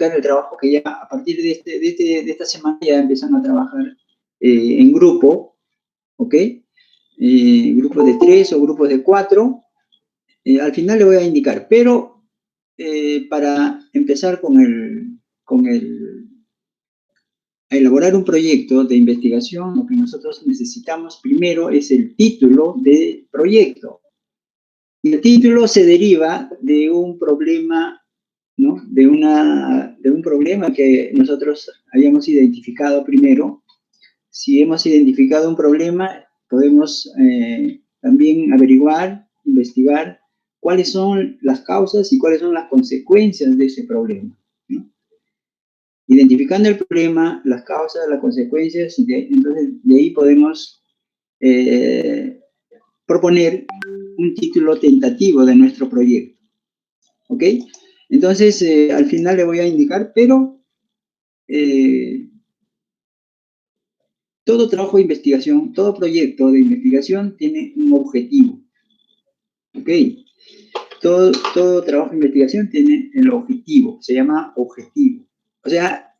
el trabajo que ya a partir de esta semana ya empiezan a trabajar en grupo, ¿ok? Grupos de 3 o grupos de 4. Al final le voy a indicar, pero para empezar a elaborar un proyecto de investigación, lo que nosotros necesitamos primero es el título del proyecto. Y el título se deriva de un problema, ¿no? De un problema que nosotros habíamos identificado primero. Si hemos identificado un problema, podemos también averiguar, investigar cuáles son las causas y cuáles son las consecuencias de ese problema, ¿no? Identificando el problema, las causas, las consecuencias, entonces de ahí podemos proponer un título tentativo de nuestro proyecto, ¿ok? Entonces, al final le voy a indicar, pero todo trabajo de investigación, todo proyecto de investigación tiene un objetivo, ¿ok? Todo trabajo de investigación tiene el objetivo, se llama objetivo. O sea,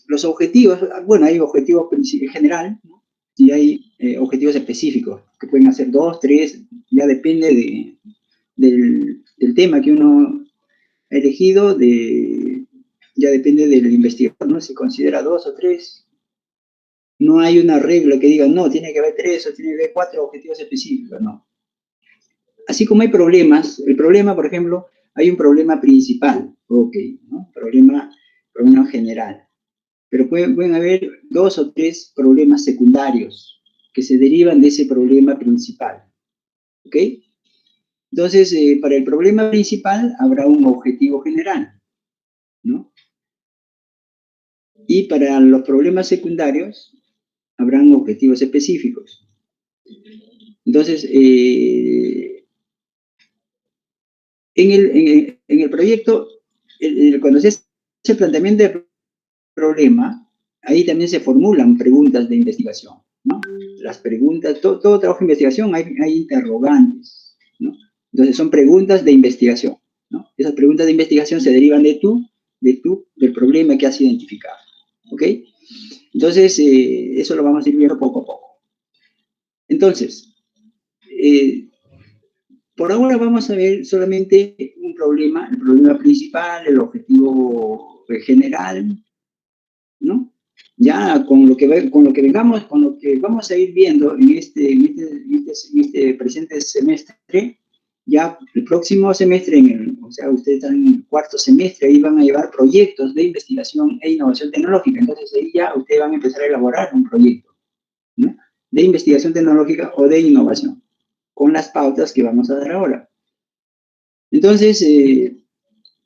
los objetivos, bueno, hay objetivos en general, ¿no? Y hay objetivos específicos, que pueden ser 2, 3, ya depende del tema que uno ha elegido, ya depende del investigador, ¿no? Si considera 2 o 3. No hay una regla que diga, no, tiene que haber 3 o tiene que haber 4 objetivos específicos, no. Así como hay problemas, el problema, por ejemplo, hay un problema principal, ok, ¿no? Problema general. Pero pueden haber 2 o 3 problemas secundarios que se derivan de ese problema principal, ¿ok? Entonces, para el problema principal habrá un objetivo general, ¿no? Y para los problemas secundarios habrán objetivos específicos. Entonces, en el proyecto, cuando se hace el planteamiento del problema, ahí también se formulan preguntas de investigación, ¿no? Las preguntas, todo trabajo de investigación hay interrogantes, ¿no? Entonces son preguntas de investigación, ¿no? Esas preguntas de investigación se derivan del problema que has identificado, ¿ok? Entonces, eso lo vamos a ir viendo poco a poco. Entonces, por ahora vamos a ver solamente un problema, el problema principal, el objetivo general, ¿no? Ya con lo que vamos a ir viendo en este presente semestre, ya el próximo semestre, o sea, ustedes están en el cuarto semestre, ahí van a llevar proyectos de investigación e innovación tecnológica. Entonces ahí ya ustedes van a empezar a elaborar un proyecto, ¿no? De investigación tecnológica o de innovación, con las pautas que vamos a dar ahora. Entonces,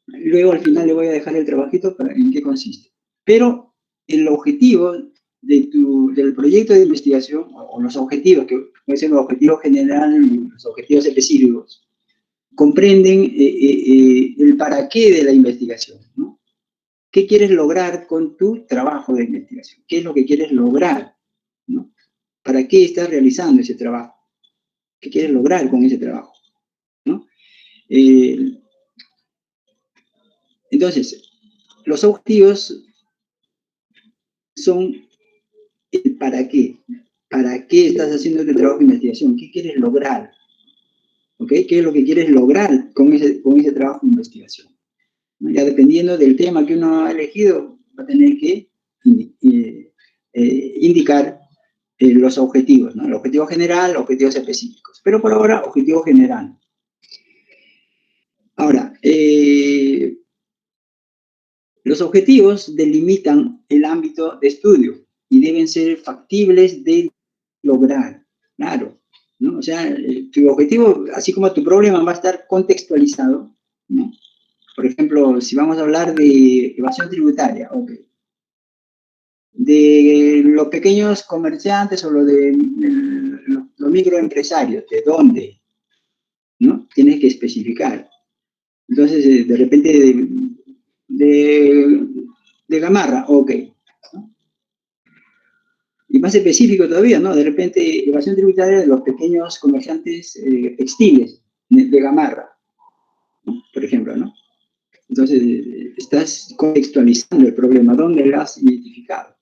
luego al final le voy a dejar el trabajito para en qué consiste. Pero el objetivo del proyecto de investigación, o los objetivos, que pueden ser los objetivos generales y los objetivos específicos, comprenden el para qué de la investigación, ¿no? ¿Qué quieres lograr con tu trabajo de investigación? ¿Qué es lo que quieres lograr, ¿no? ¿Para qué estás realizando ese trabajo? ¿Qué quieres lograr con ese trabajo, ¿no? Entonces, los objetivos son el para qué. ¿Para qué estás haciendo este trabajo de investigación? ¿Qué quieres lograr? ¿Ok? ¿Qué es lo que quieres lograr con ese trabajo de investigación? Ya dependiendo del tema que uno ha elegido, va a tener que indicar los objetivos, ¿no? El objetivo general, objetivos específicos. Pero por ahora, objetivo general. Ahora, los objetivos delimitan el ámbito de estudio y deben ser factibles de lograr, claro, ¿no? O sea, tu objetivo, así como tu problema, va a estar contextualizado, ¿no? Por ejemplo, si vamos a hablar de evasión tributaria, ok. De los pequeños comerciantes o los microempresarios, ¿de dónde? ¿No? Tienes que especificar. Entonces, de repente, de Gamarra, ok. ¿No? Y más específico todavía, ¿no? De repente, evasión tributaria de los pequeños comerciantes textiles de Gamarra. Entonces, estás contextualizando el problema, ¿dónde lo has identificado?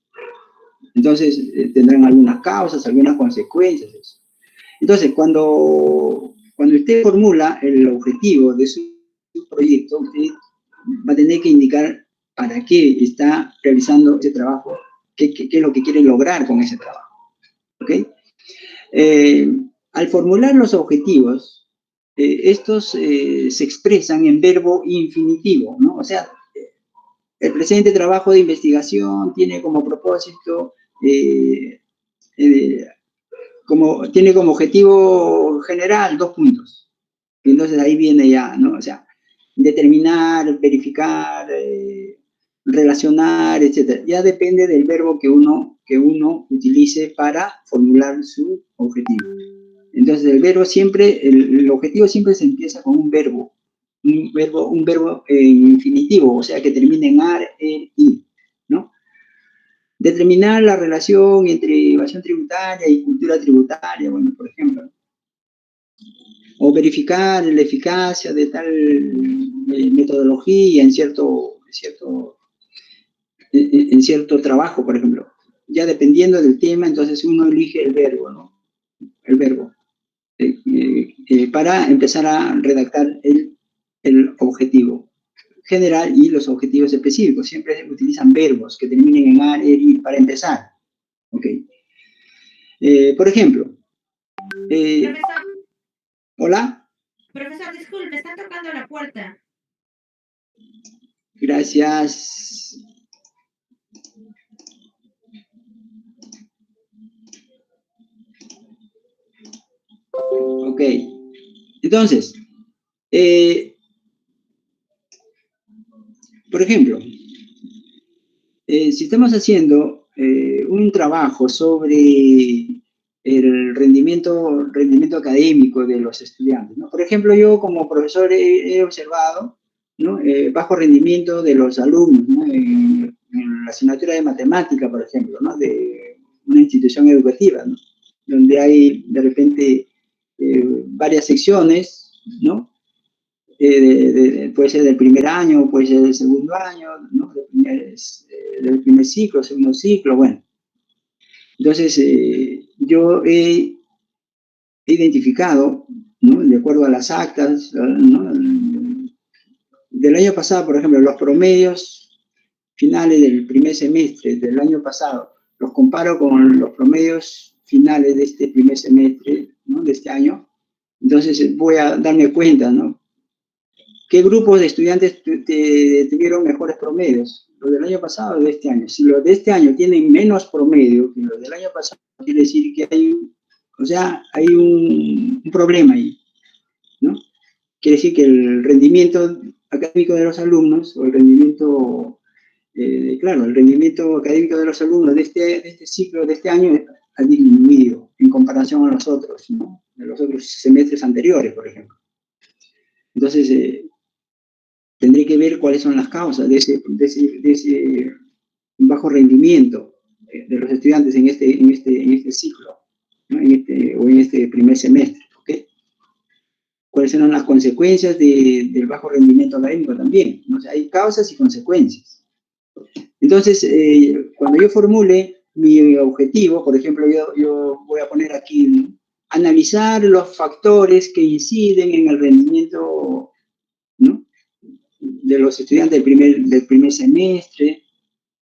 Entonces, tendrán algunas causas, algunas consecuencias. Eso. Entonces, cuando usted formula el objetivo de su proyecto, usted va a tener que indicar para qué está realizando ese trabajo, qué es lo que quiere lograr con ese trabajo. ¿Ok? Al formular los objetivos, estos se expresan en verbo infinitivo, ¿no? O sea, el presente trabajo de investigación tiene como propósito, tiene como objetivo general 2 puntos. Entonces ahí viene ya, ¿no? O sea, determinar, verificar, relacionar, etc. Ya depende del verbo que uno utilice para formular su objetivo. Entonces el verbo siempre, el objetivo siempre se empieza con un verbo en infinitivo, o sea, que termine en ar, er, i, ¿no? Determinar la relación entre evasión tributaria y cultura tributaria, bueno, por ejemplo. O verificar la eficacia de tal metodología en cierto trabajo, por ejemplo. Ya dependiendo del tema, entonces uno elige el verbo, ¿no? El verbo. Para empezar a redactar el objetivo general y los objetivos específicos. Siempre utilizan verbos que terminen en ar, er, ir para empezar. ¿Ok? Por ejemplo. Profesor. ¿Hola? Profesor, disculpe, están tocando la puerta. Gracias. Ok. Entonces, por ejemplo, si estamos haciendo un trabajo sobre el rendimiento académico de los estudiantes, ¿no? Por ejemplo, yo como profesor he observado, ¿no? Bajo rendimiento de los alumnos, ¿no? En la asignatura de matemática, por ejemplo, ¿no? De una institución educativa, ¿no? Donde hay de repente varias secciones, ¿no? Puede ser del primer año, puede ser del segundo año, ¿no? Del primer ciclo, segundo ciclo, bueno. Entonces, yo he identificado, ¿no? De acuerdo a las actas, ¿no? Del año pasado, por ejemplo, los promedios finales del primer semestre del año pasado, los comparo con los promedios finales de este primer semestre, ¿no? De este año. Entonces, voy a darme cuenta, ¿no? ¿Qué grupos de estudiantes tuvieron mejores promedios? ¿Los del año pasado o los de este año? Si los de este año tienen menos promedio que los del año pasado, quiere decir que hay un problema ahí, ¿no? Quiere decir que el rendimiento académico de los alumnos, o el rendimiento, el rendimiento académico de los alumnos de este ciclo, de este año, ha disminuido en comparación a los otros, ¿no? De los otros semestres anteriores, por ejemplo. Entonces, tendré que ver cuáles son las causas de ese bajo rendimiento de los estudiantes en este ciclo, ¿no? en este primer semestre. ¿Okay? ¿Cuáles serán las consecuencias del bajo rendimiento académico también? ¿No? O sea, hay causas y consecuencias. Entonces, cuando yo formule mi objetivo, por ejemplo, yo voy a poner aquí, ¿no? Analizar los factores que inciden en el rendimiento, ¿no? De los estudiantes del primer semestre.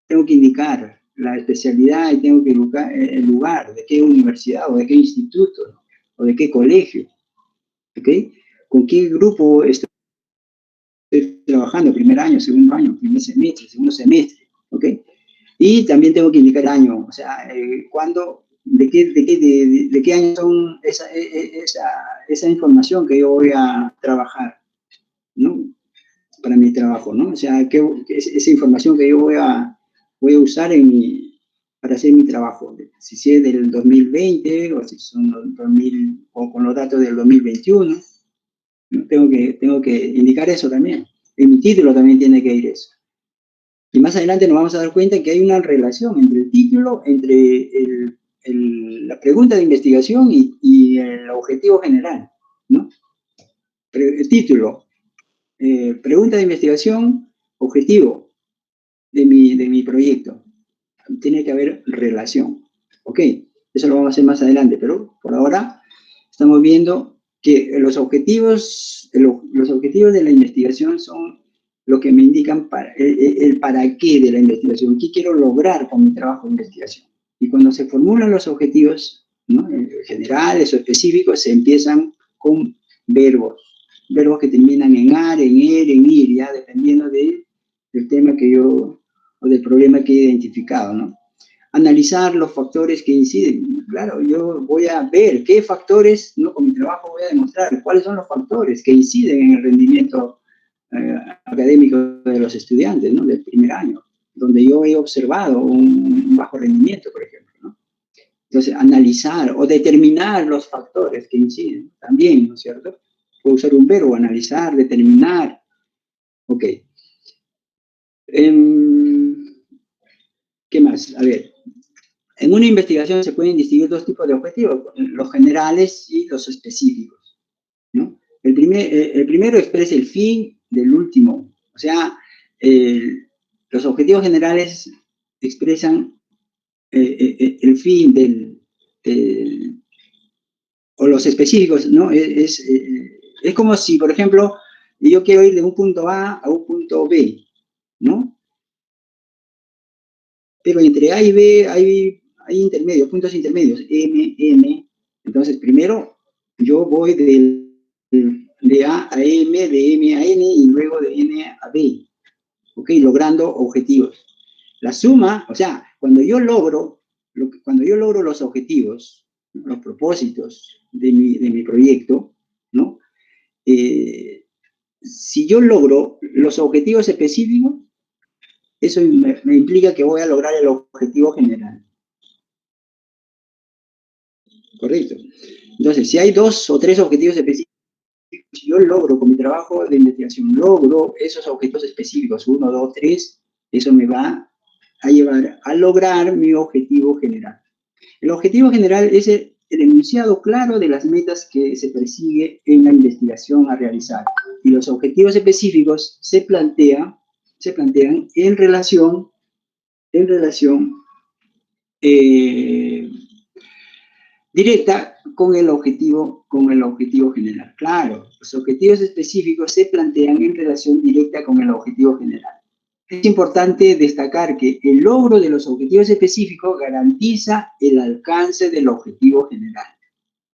Tengo que indicar la especialidad y tengo que indicar el lugar, de qué universidad o de qué instituto, ¿no? O de qué colegio, ¿ok? ¿Con qué grupo estoy trabajando? Primer año, segundo año, primer semestre, segundo semestre, ¿ok? Y también tengo que indicar el año, o sea, cuándo, de qué año son esa información que yo voy a trabajar, ¿no? Para mi trabajo, ¿no? O sea, esa información que yo voy a usar para hacer mi trabajo. Si es del 2020 o si son o con los datos del 2021, ¿no? Tengo que indicar eso también. En mi título también tiene que ir eso. Y más adelante nos vamos a dar cuenta que hay una relación entre el título, entre la pregunta de investigación y el objetivo general, ¿no? Pero el título, pregunta de investigación, objetivo de mi proyecto. Tiene que haber relación. Ok, eso lo vamos a hacer más adelante, pero por ahora estamos viendo que los objetivos de la investigación son lo que me indican el para qué de la investigación, qué quiero lograr con mi trabajo de investigación. Y cuando se formulan los objetivos, ¿no?, generales o específicos, se empiezan con verbos que terminan en ar, en er, en ir, ya dependiendo del tema o del problema que he identificado, ¿no? Analizar los factores que inciden. Claro, yo voy a ver qué factores, ¿no?, con mi trabajo voy a demostrar cuáles son los factores que inciden en el rendimiento académico de los estudiantes, ¿no?, del primer año, donde yo he observado un bajo rendimiento, por ejemplo, ¿no? Entonces, analizar o determinar los factores que inciden también, ¿no es cierto? Puedo usar un verbo, analizar, determinar. Ok. ¿Qué más? A ver. En una investigación se pueden distinguir dos tipos de objetivos, los generales y los específicos, ¿no? El primero expresa el fin del último. O sea, los objetivos generales expresan el fin o los específicos, ¿no? Es como si, por ejemplo, yo quiero ir de un punto A a un punto B, ¿no? Pero entre A y B hay intermedios, puntos intermedios, M, N. Entonces, primero yo voy de A a M, de M a N y luego de N a B, ¿ok? Logrando objetivos. La suma, o sea, cuando yo logro los objetivos, los propósitos de mi proyecto, ¿no? Si yo logro los objetivos específicos, eso me implica que voy a lograr el objetivo general. Correcto. Entonces, si hay 2 o 3 objetivos específicos, si yo logro con mi trabajo de investigación, logro esos objetivos específicos, 1, 2, 3, eso me va a llevar a lograr mi objetivo general. El objetivo general es el enunciado claro de las metas que se persigue en la investigación a realizar. Y los objetivos específicos se plantean en relación directa con el objetivo general. Claro, los objetivos específicos se plantean en relación directa con el objetivo general. Es importante destacar que el logro de los objetivos específicos garantiza el alcance del objetivo general,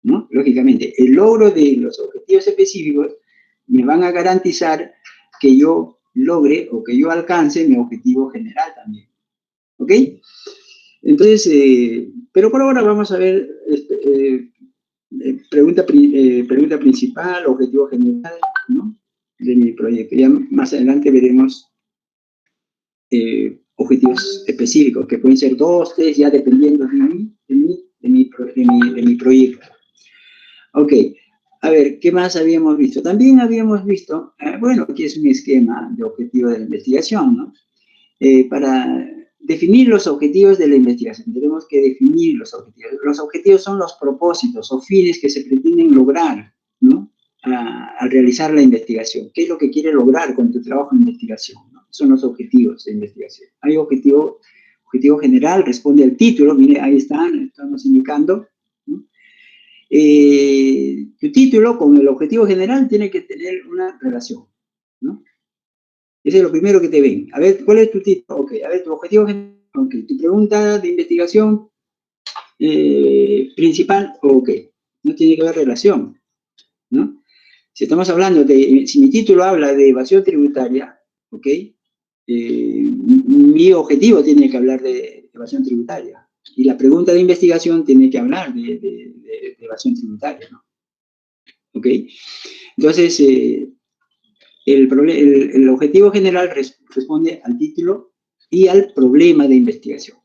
¿no? Lógicamente, el logro de los objetivos específicos me van a garantizar que yo logre o que yo alcance mi objetivo general también. ¿Ok? Entonces, pero por ahora vamos a ver pregunta principal, objetivo general, ¿no?, de mi proyecto. Ya más adelante veremos objetivos específicos, que pueden ser 2, 3, ya dependiendo de mi proyecto. Ok, a ver, ¿qué más habíamos visto? También habíamos visto, bueno, aquí es un esquema de objetivo de la investigación, ¿no? Para definir los objetivos de la investigación, tenemos que definir los objetivos. Los objetivos son los propósitos o fines que se pretenden lograr, ¿no?, al realizar la investigación. ¿Qué es lo que quiere lograr con tu trabajo de investigación, ¿no? Son los objetivos de investigación. Hay objetivo general, responde al título, mire, ahí estamos indicando, ¿no? Tu título con el objetivo general tiene que tener una relación, ¿no? Ese es lo primero que te ven. A ver, ¿cuál es tu título? Ok, a ver, tu objetivo general. Ok, tu pregunta de investigación principal, ok, no tiene que haber relación, ¿no? Si estamos hablando si mi título habla de evasión tributaria, ok, mi objetivo tiene que hablar de evasión tributaria. Y la pregunta de investigación tiene que hablar de evasión tributaria, ¿no? Ok, entonces, el objetivo general responde al título y al problema de investigación.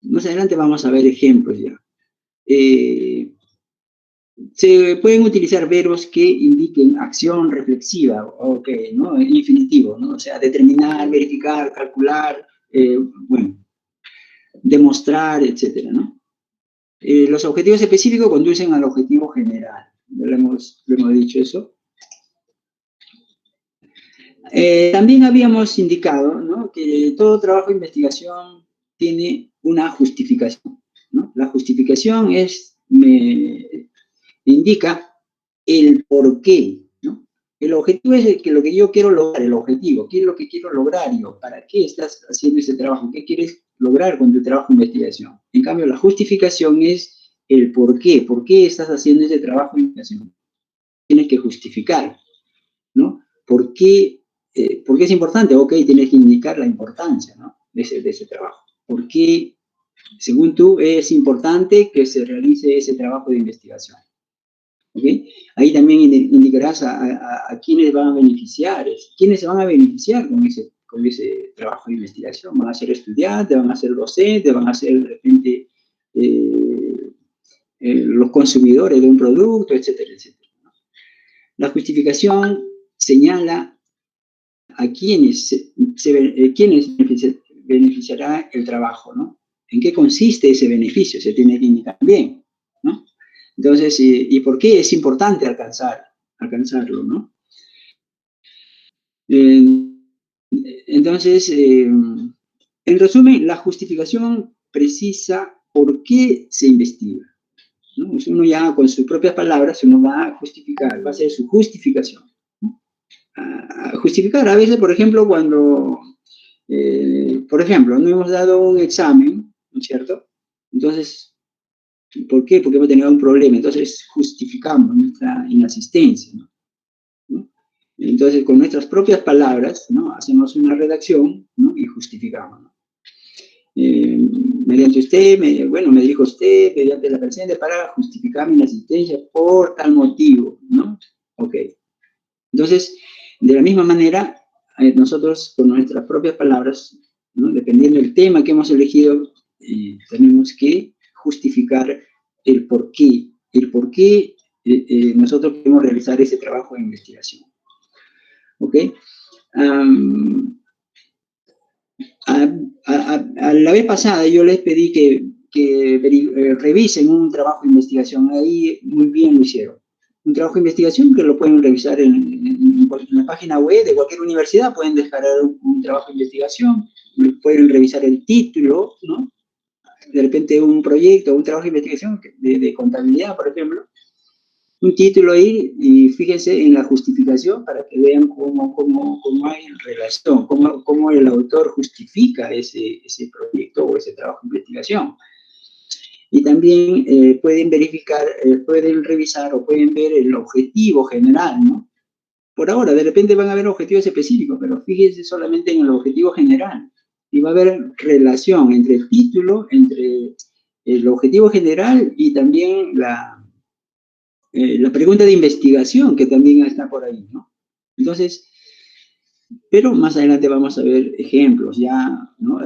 Más adelante vamos a ver ejemplos ya. Se pueden utilizar verbos que indiquen acción reflexiva, ok, ¿no?, infinitivo, ¿no? O sea, determinar, verificar, calcular, bueno, demostrar, etcétera, ¿no? Los objetivos específicos conducen al objetivo general. Lo hemos dicho eso. También habíamos indicado, ¿no?, que todo trabajo de investigación tiene una justificación, ¿no? La justificación indica el por qué, ¿no? El objetivo es lo que yo quiero lograr, el objetivo, ¿qué es lo que quiero lograr yo? ¿Para qué estás haciendo ese trabajo? ¿Qué quieres lograr con tu trabajo de investigación? En cambio, la justificación es el por qué estás haciendo ese trabajo de investigación. Tienes que justificar, ¿no? ¿Por qué es importante? Ok, tienes que indicar la importancia, ¿no?, de ese trabajo. ¿Por qué, según tú, es importante que se realice ese trabajo de investigación? ¿Okay? Ahí también indicarás a quiénes van a beneficiar, quiénes se van a beneficiar con ese trabajo de investigación. ¿Van a ser estudiantes, van a ser docentes, van a ser de repente los consumidores de un producto, etcétera, etcétera, ¿no? La justificación señala a quiénes beneficiará el trabajo, ¿no? ¿En qué consiste ese beneficio? Se tiene que indicar bien, ¿no? Entonces, ¿y por qué es importante alcanzarlo, ¿no? Entonces, en resumen, la justificación precisa por qué se investiga, ¿no? Uno ya con sus propias palabras, uno va a justificar, va a hacer su justificación, ¿no? A justificar, a veces, por ejemplo, cuando, por ejemplo, no hemos dado un examen, ¿no es cierto? Entonces, ¿por qué? Porque hemos tenido un problema. Entonces justificamos nuestra inasistencia, ¿no? Entonces, con nuestras propias palabras, ¿no?, hacemos una redacción, ¿no?, y justificamos, ¿no? Mediante usted, me dirijo a usted, mediante la presente, para justificar mi inasistencia por tal motivo, ¿no? Ok. Entonces, de la misma manera, nosotros con nuestras propias palabras, ¿no?, dependiendo del tema que hemos elegido, tenemos que justificar el por qué nosotros queremos realizar ese trabajo de investigación. ¿Ok? A la vez pasada yo les pedí que revisen un trabajo de investigación. Ahí muy bien lo hicieron. Un trabajo de investigación que lo pueden revisar en la página web de cualquier universidad. Pueden descargar un trabajo de investigación, pueden revisar el título, ¿no? De repente un proyecto, un trabajo de investigación de contabilidad, por ejemplo. Un título ahí, y fíjense en la justificación para que vean cómo hay relación, cómo el autor justifica ese proyecto o ese trabajo de investigación. Y también pueden verificar, pueden revisar o pueden ver el objetivo general, ¿no? Por ahora, de repente van a haber objetivos específicos, pero fíjense solamente en el objetivo general. Y va a haber relación entre el título, entre el objetivo general y también la pregunta de investigación, que también está por ahí, ¿no? Entonces, pero más adelante vamos a ver ejemplos ya, ¿no?,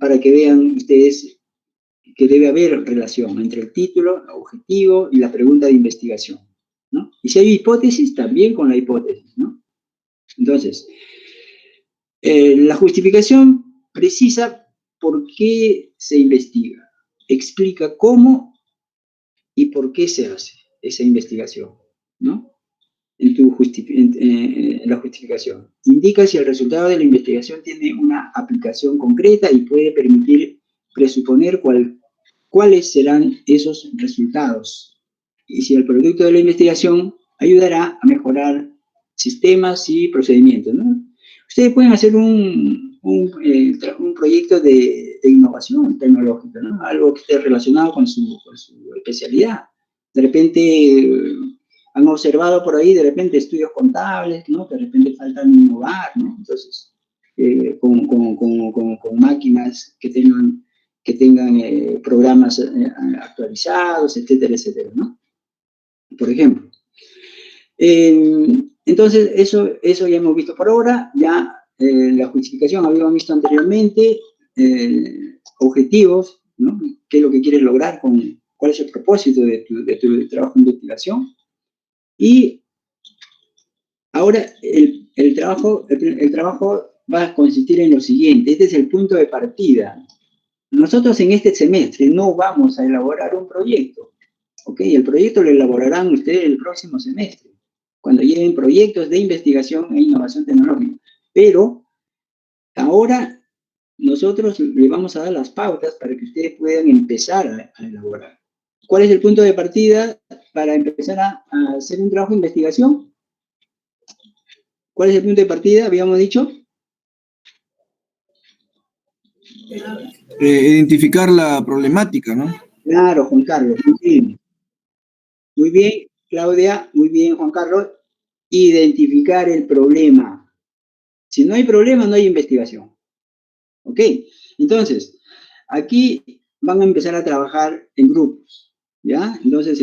para que vean ustedes que debe haber relación entre el título, el objetivo y la pregunta de investigación, ¿no? Y si hay hipótesis, también con la hipótesis, ¿no? Entonces, la justificación precisa por qué se investiga, explica cómo y por qué se hace esa investigación, ¿no? En la justificación. Indica si el resultado de la investigación tiene una aplicación concreta y puede permitir presuponer cuáles serán esos resultados. Y si el producto de la investigación ayudará a mejorar sistemas y procedimientos, ¿no? Ustedes pueden hacer un proyecto de innovación tecnológica, ¿no? Algo que esté relacionado con su especialidad. De repente han observado por ahí, de repente, estudios contables, ¿no?, que de repente faltan innovar, ¿no? Entonces, con máquinas que tengan programas actualizados, etcétera, etcétera, ¿no? Por ejemplo. Entonces, eso ya hemos visto por ahora. Ya la justificación habíamos visto anteriormente, objetivos, ¿no? ¿Qué es lo que quieres lograr? ¿Cuál es el propósito de tu trabajo de investigación? Y ahora el trabajo va a consistir en lo siguiente. Este es el punto de partida. Nosotros en este semestre no vamos a elaborar un proyecto, ¿ok? El proyecto lo elaborarán ustedes el próximo semestre. cuando lleven proyectos de investigación e innovación tecnológica. Pero ahora nosotros le vamos a dar las pautas para que ustedes puedan empezar a elaborar. ¿Cuál es el punto de partida para empezar a hacer un trabajo de investigación? ¿Cuál es el punto de partida? Habíamos dicho. Identificar la problemática, ¿no? Claro, Juan Carlos, muy bien. Muy bien, Claudia, muy bien, Juan Carlos. Identificar el problema. Si no hay problema, no hay investigación. ¿Ok? Entonces, aquí van a empezar a trabajar en grupos, ¿ya? Entonces,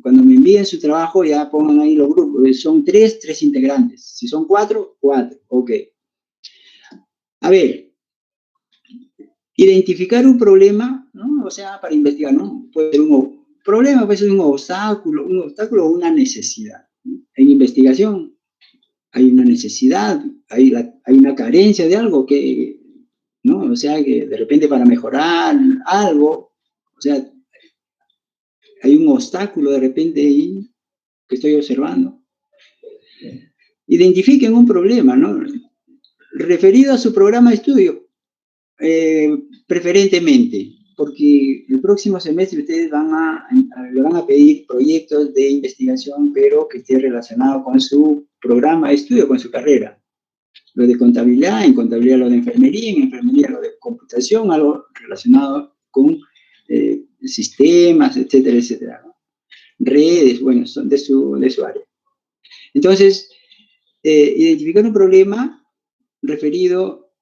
cuando me envíen su trabajo, ya pongan ahí los grupos. Son tres integrantes. Si son cuatro, ok. A ver, identificar un problema, ¿no? O sea, para investigar, ¿no? Puede ser un problema, puede ser un obstáculo o una necesidad. En investigación hay una necesidad, hay una carencia de algo que, ¿no? O sea, que de repente para mejorar algo, o sea, hay un obstáculo de repente ahí que estoy observando. Identifiquen un problema, ¿no? Referido a su programa de estudio, preferentemente, porque el próximo semestre ustedes le van a pedir proyectos de investigación, pero que esté relacionado con su programa de estudio, con su carrera. Lo de contabilidad, en contabilidad lo de enfermería, en enfermería lo de computación, algo relacionado con sistemas, etcétera, etcétera, ¿no? Redes, bueno, son de su área. Entonces, identificar un problema referido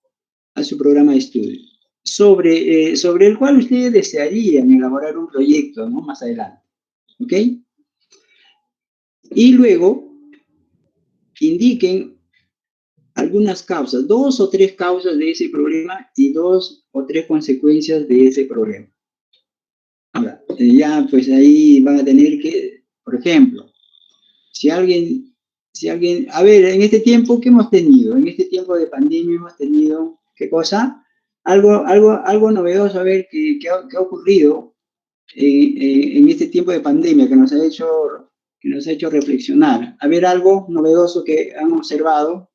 a su programa de estudio, sobre el cual ustedes desearían elaborar un proyecto, ¿no? Más adelante, ¿ok? Y luego, indiquen algunas causas, 2 o 3 causas de ese problema y 2 o 3 consecuencias de ese problema. Ahora, ya pues ahí van a tener que, por ejemplo, si alguien, a ver, en este tiempo, ¿qué hemos tenido? En este tiempo de pandemia hemos tenido, ¿qué cosa? Algo novedoso, a ver, ¿qué ha ocurrido en este tiempo de pandemia que nos ha hecho reflexionar? A ver, algo novedoso que han observado,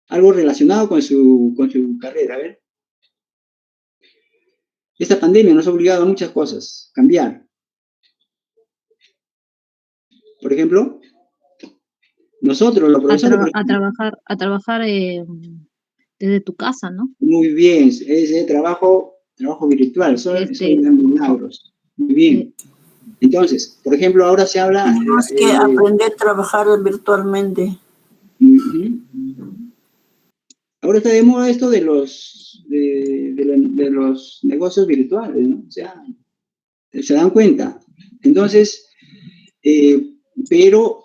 algo relacionado con su carrera, a ver. Esta pandemia nos ha obligado a muchas cosas, cambiar. Por ejemplo, nosotros, los profesores... A trabajar desde tu casa, ¿no? Muy bien, es trabajo virtual, son milagros. Muy bien. Entonces, por ejemplo, ahora se habla... Tenemos que aprender a trabajar virtualmente. Ahora está de moda esto de los negocios virtuales, ¿no? O sea, se dan cuenta. Entonces, pero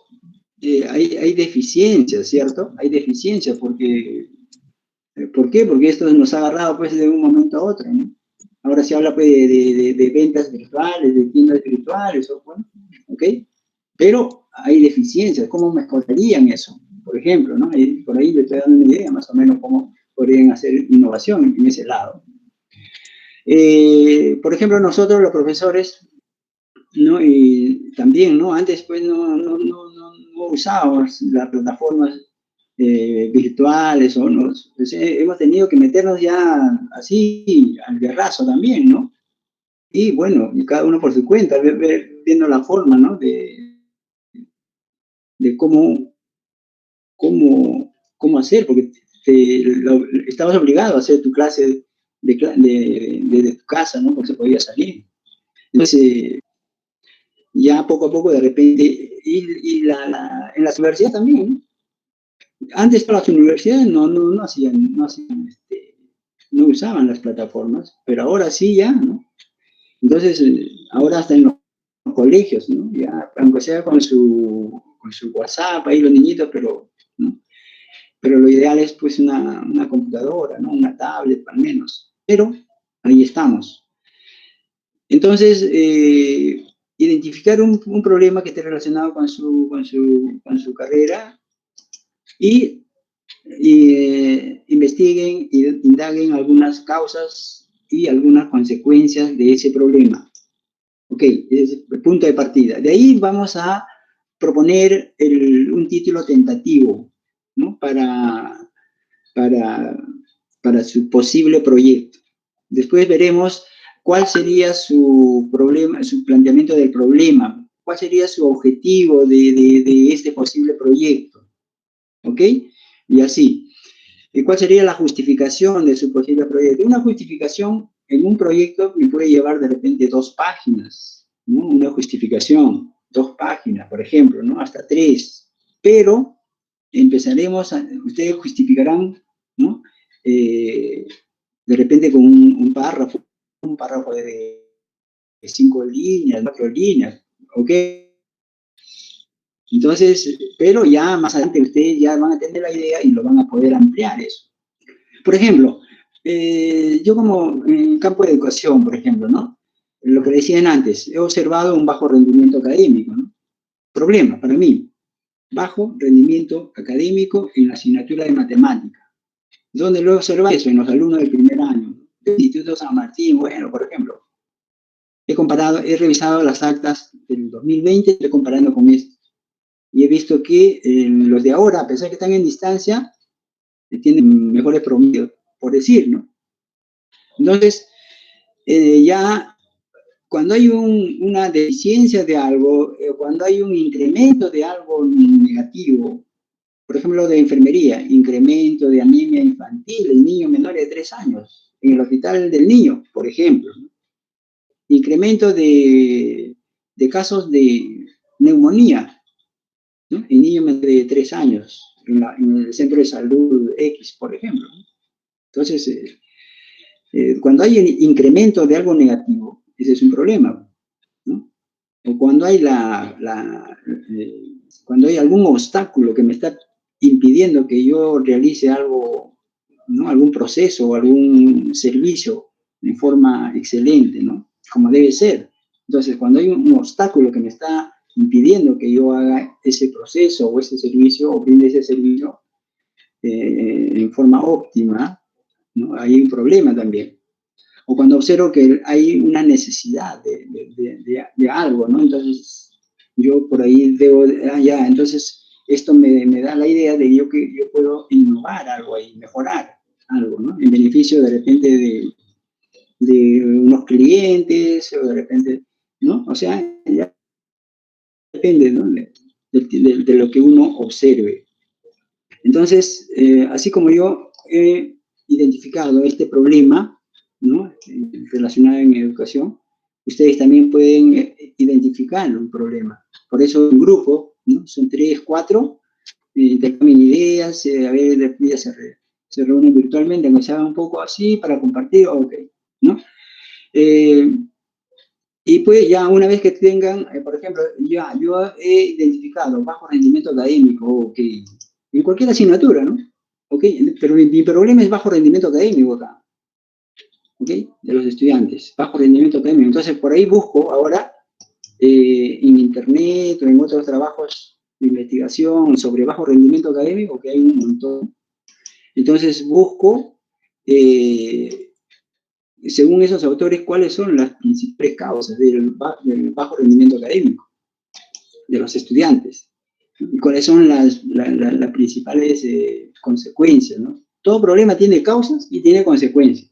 hay deficiencias, ¿cierto? Hay deficiencias porque... ¿Por qué? Porque esto nos ha agarrado pues de un momento a otro, ¿no? Ahora se habla pues de ventas virtuales, de tiendas virtuales, bueno, ¿ok? Pero hay deficiencias, ¿cómo mejorarían eso? Por ejemplo, ¿no? Por ahí le estoy dando una idea más o menos cómo podrían hacer innovación en ese lado. Por ejemplo, nosotros los profesores, ¿no? Y también, ¿no? Antes pues no usábamos las plataformas virtuales, o pues, hemos tenido que meternos ya así al guerrazo también, ¿no? Y bueno, cada uno por su cuenta, viendo la forma, ¿no? De cómo hacer, porque estabas obligado a hacer tu clase de tu casa, ¿no? Porque se podía salir. Entonces, ya poco a poco de repente, en las universidades también, ¿no? Antes las universidades no usaban las plataformas, pero ahora sí ya, ¿no? Entonces, ahora hasta en los colegios, ¿no? Ya, aunque sea con su WhatsApp, ahí los niñitos, pero, ¿no? Pero lo ideal es pues una computadora, ¿no? Una tablet al menos. Pero ahí estamos. Entonces, identificar un problema que esté relacionado con su carrera y investiguen, indaguen algunas causas y algunas consecuencias de ese problema. Ok, ese es el punto de partida. De ahí vamos a proponer título tentativo, ¿no? Para su posible proyecto. Después veremos cuál sería su problema, su planteamiento del problema, cuál sería su objetivo de este posible proyecto, ¿ok? Y así. ¿Y cuál sería la justificación de su posible proyecto? Una justificación en un proyecto me puede llevar de repente 2 páginas, ¿no? Una justificación, 2 páginas, por ejemplo, ¿no? Hasta 3. Pero ustedes justificarán, ¿no? De repente con un párrafo de 5 líneas, 4 líneas, ¿ok? Entonces, pero ya más adelante ustedes ya van a tener la idea y lo van a poder ampliar eso. Por ejemplo, yo como en campo de educación, por ejemplo, ¿no? Lo que decían antes, he observado un bajo rendimiento académico, ¿no? Problema para mí, bajo rendimiento académico en la asignatura de matemática. ¿Dónde lo he observado eso? En los alumnos del primer año, del Instituto San Martín, bueno, por ejemplo. He revisado las actas del 2020, estoy comparando con esto. Y he visto que los de ahora, a pesar que están en distancia, tienen mejores promedios, por decir, ¿no? Entonces, ya cuando hay una deficiencia de algo, cuando hay un incremento de algo negativo, por ejemplo, de enfermería, incremento de anemia infantil en niños menores de 3 años, en el hospital del niño, por ejemplo, ¿no? Incremento de casos de neumonía, ¿no? En niños menores de 3 años, en el centro de salud X, por ejemplo, ¿no? Entonces, cuando hay el incremento de algo negativo, ese es un problema, ¿no? O cuando hay cuando hay algún obstáculo que me está impidiendo que yo realice algo, ¿no? Algún proceso o algún servicio de forma excelente, ¿no? Como debe ser. Entonces, cuando hay un obstáculo que me está impidiendo que yo haga ese proceso o ese servicio o brinde ese servicio en forma óptima, ¿no? Hay un problema también. O cuando observo que hay una necesidad de algo, ¿no? Entonces, yo por ahí entonces esto me da la idea de que yo puedo innovar algo ahí, mejorar algo, ¿no? En beneficio de repente de unos clientes, o de repente, ¿no? O sea, ya depende, ¿no? De lo que uno observe. Entonces, así como yo he identificado este problema, ¿no? Relacionado en educación, ustedes también pueden identificar un problema. Por eso un grupo, ¿no? Son 3, 4, intercambian ideas, a ver, se reúnen virtualmente, aunque se haga un poco así para compartir, ok, ¿no? Y pues ya una vez que tengan, por ejemplo, yo he identificado bajo rendimiento académico, ok, en cualquier asignatura, ¿no? Ok, pero mi problema es bajo rendimiento académico acá, ok, de los estudiantes, bajo rendimiento académico. Entonces por ahí busco ahora en internet o en otros trabajos de investigación sobre bajo rendimiento académico, que hay un montón. Entonces busco, según esos autores, cuáles son las principales causas del bajo rendimiento académico de los estudiantes y cuáles son las principales consecuencias, ¿no? Todo problema tiene causas y tiene consecuencias.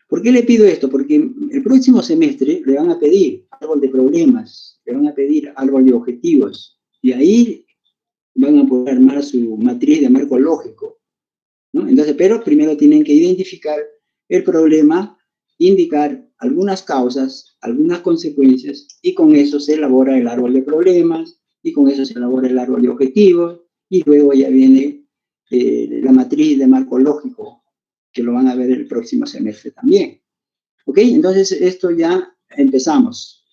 ¿Por qué le pido esto? Porque el próximo semestre le van a pedir árbol de problemas, le van a pedir árbol de objetivos, y ahí van a poder armar su matriz de marco lógico, ¿no? Entonces, pero primero tienen que identificar el problema, indicar algunas causas, algunas consecuencias, y con eso se elabora el árbol de problemas, y con eso se elabora el árbol de objetivos, y luego ya viene la matriz de marco lógico, que lo van a ver el próximo semestre también. ¿Ok? Entonces, esto ya empezamos.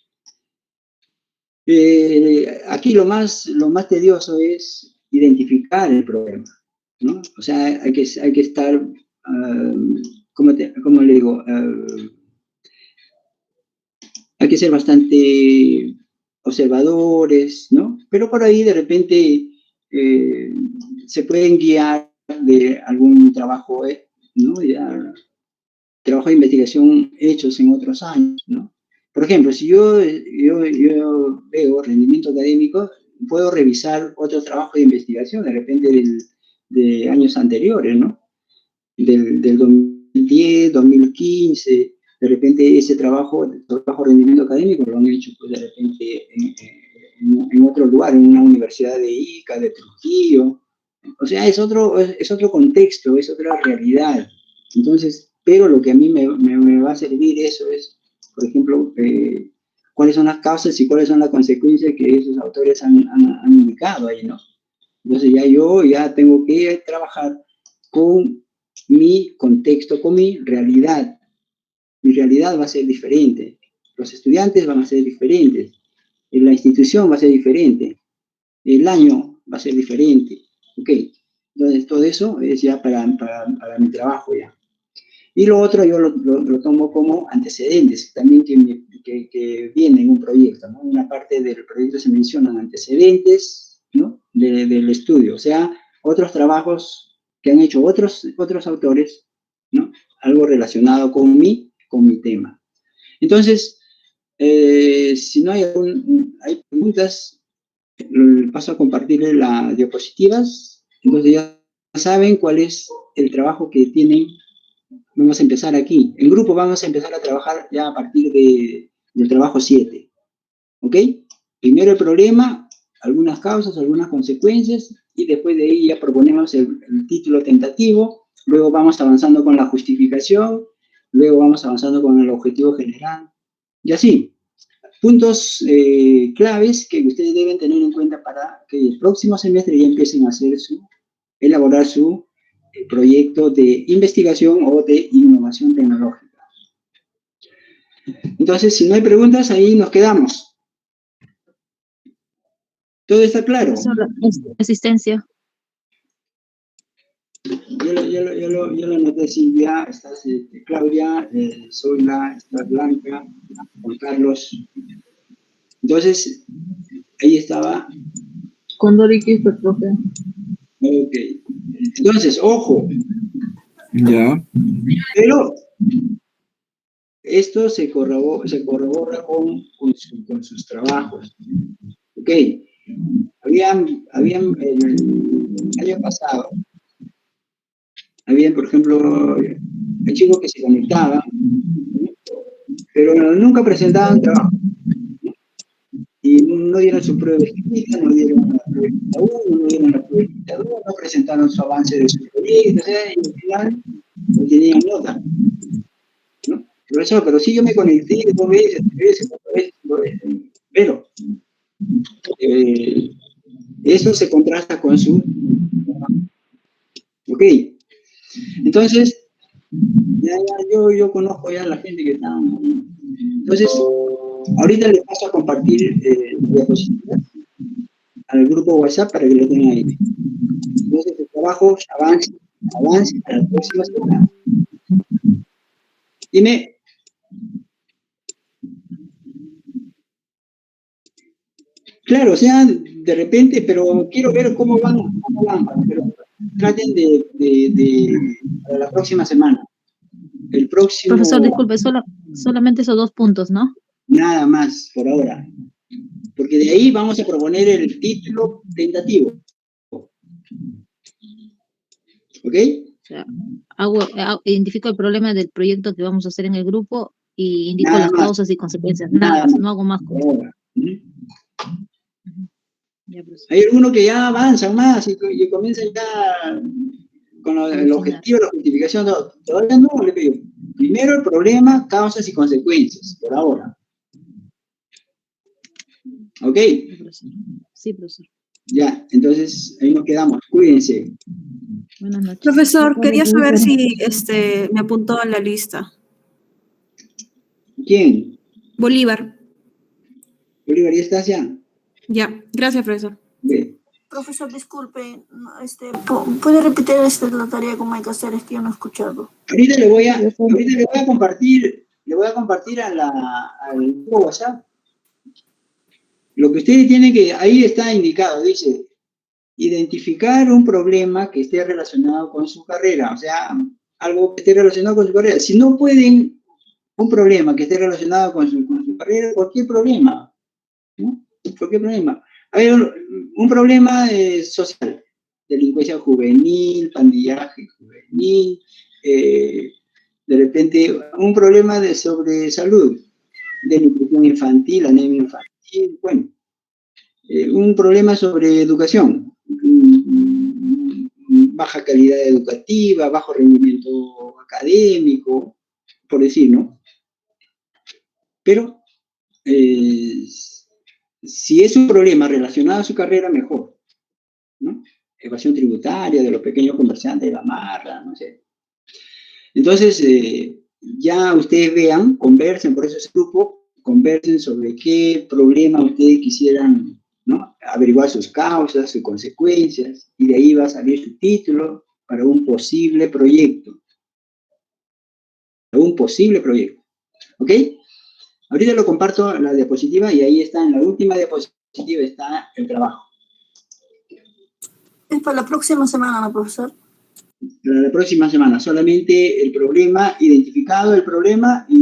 Aquí lo más tedioso es identificar el problema, ¿no? O sea, hay que estar, ¿cómo le digo? Hay que ser bastante observadores, ¿no? Pero por ahí de repente se pueden guiar de algún trabajo, ¿no? Ya, trabajo de investigación hechos en otros años, ¿no? Por ejemplo, si yo veo rendimiento académico, puedo revisar otros trabajos de investigación, de repente de años anteriores, ¿no? Del 2010, 2015, de repente ese trabajo de rendimiento académico lo han hecho, pues, de repente en otro lugar, en una universidad de Ica, de Trujillo. O sea, es otro contexto, es otra realidad. Entonces, pero lo que a mí me va a servir eso es, por ejemplo, cuáles son las causas y cuáles son las consecuencias que esos autores han indicado ahí, ¿no? Entonces yo ya tengo que trabajar con mi contexto, con mi realidad. Mi realidad va a ser diferente. Los estudiantes van a ser diferentes. La institución va a ser diferente. El año va a ser diferente. Ok. Entonces todo eso es ya para mi trabajo ya. Y lo otro yo lo tomo como antecedentes, también que viene en un proyecto, ¿no? En una parte del proyecto se mencionan antecedentes, ¿no? Del estudio, o sea, otros trabajos que han hecho otros autores, ¿no? Algo relacionado con mi tema. Entonces, si no hay preguntas, paso a compartirles las diapositivas. Entonces ya saben cuál es el trabajo que tienen. Vamos a empezar aquí. En grupo vamos a empezar a trabajar ya a partir del trabajo 7. ¿Ok? Primero el problema, algunas causas, algunas consecuencias, y después de ahí ya proponemos el título tentativo, luego vamos avanzando con la justificación, luego vamos avanzando con el objetivo general, y así. Puntos claves que ustedes deben tener en cuenta para que el próximo semestre ya empiecen a elaborar su proyecto de investigación o de innovación tecnológica. Entonces, si no hay preguntas, ahí nos quedamos. ¿Todo está claro? Asistencia. Yo lo anoté, Silvia, estás Claudia, Zoila, está Blanca, Juan Carlos. Entonces, ahí estaba. Cuando dijiste, profe. Ok. Entonces, ojo. Ya. Pero esto se corrobora con sus trabajos. Ok. Habían el año pasado, por ejemplo, el chico que se conectaba, pero nunca presentaban trabajo. Y no dieron su prueba escrita, no dieron la prueba 1, no dieron la prueba 2, no presentaron su avance de su proyecto, o sea, y al final no tenían nota. ¿No? Profesor, pero sí yo me conecté 2 veces, 3 veces, 4 veces, pero eso se contrasta con su... Ok. Entonces, yo conozco ya a la gente que está... Entonces, ahorita les paso a compartir diapositivas al grupo WhatsApp para que lo tengan ahí. Entonces, el trabajo avance a la próxima semana. Dime. Claro, o sea, de repente, pero quiero ver cómo van, pero traten para la próxima semana. El próximo... Profesor, disculpe, solamente esos 2 puntos, ¿no? Nada más, por ahora. Porque de ahí vamos a proponer el título tentativo. ¿Ok? O sea, identifico el problema del proyecto que vamos a hacer en el grupo y indico Nada las más. causas y consecuencias. Nada más, no hago más Por cosas. ahora. Ya, profesor. Hay algunos que ya avanzan más y comienzan ya con el objetivo, la justificación. Todavía no, le pido. Primero el problema, causas y consecuencias, por ahora. ¿Ok? Sí, profesor. Ya, entonces ahí nos quedamos. Cuídense. Buenas noches. Profesor, quería saber si me apuntó a la lista. ¿Quién? Bolívar. Bolívar, ¿ya estás ya? Ya, gracias, profesor. Ve. Profesor, disculpe, ¿puede repetir la tarea como hay que hacer? Es que yo no he escuchado. Ahorita le voy a compartir al grupo WhatsApp. Lo que ustedes tienen que, ahí está indicado, dice, identificar un problema que esté relacionado con su carrera, o sea, algo que esté relacionado con su carrera. Si no pueden, un problema que esté relacionado con su carrera, cualquier problema, ¿no? Cualquier problema. A ver, un problema social, delincuencia juvenil, pandillaje juvenil, de repente un problema sobre salud, de nutrición infantil, anemia infantil, bueno, un problema sobre educación, baja calidad educativa, bajo rendimiento académico, por decir, ¿no? Pero si es un problema relacionado a su carrera, mejor, ¿no? Evasión tributaria de los pequeños comerciantes de la marra, no sé. Entonces, ya ustedes vean, conversen, por eso ese grupo, conversen sobre qué problema ustedes quisieran, ¿no? Averiguar sus causas, sus consecuencias, y de ahí va a salir su título para un posible proyecto. Un posible proyecto, ¿ok? Ahorita lo comparto en la diapositiva y ahí está, en la última diapositiva está el trabajo. Es para la próxima semana, ¿no, profesor? Para la próxima semana, solamente el problema, identificado el problema y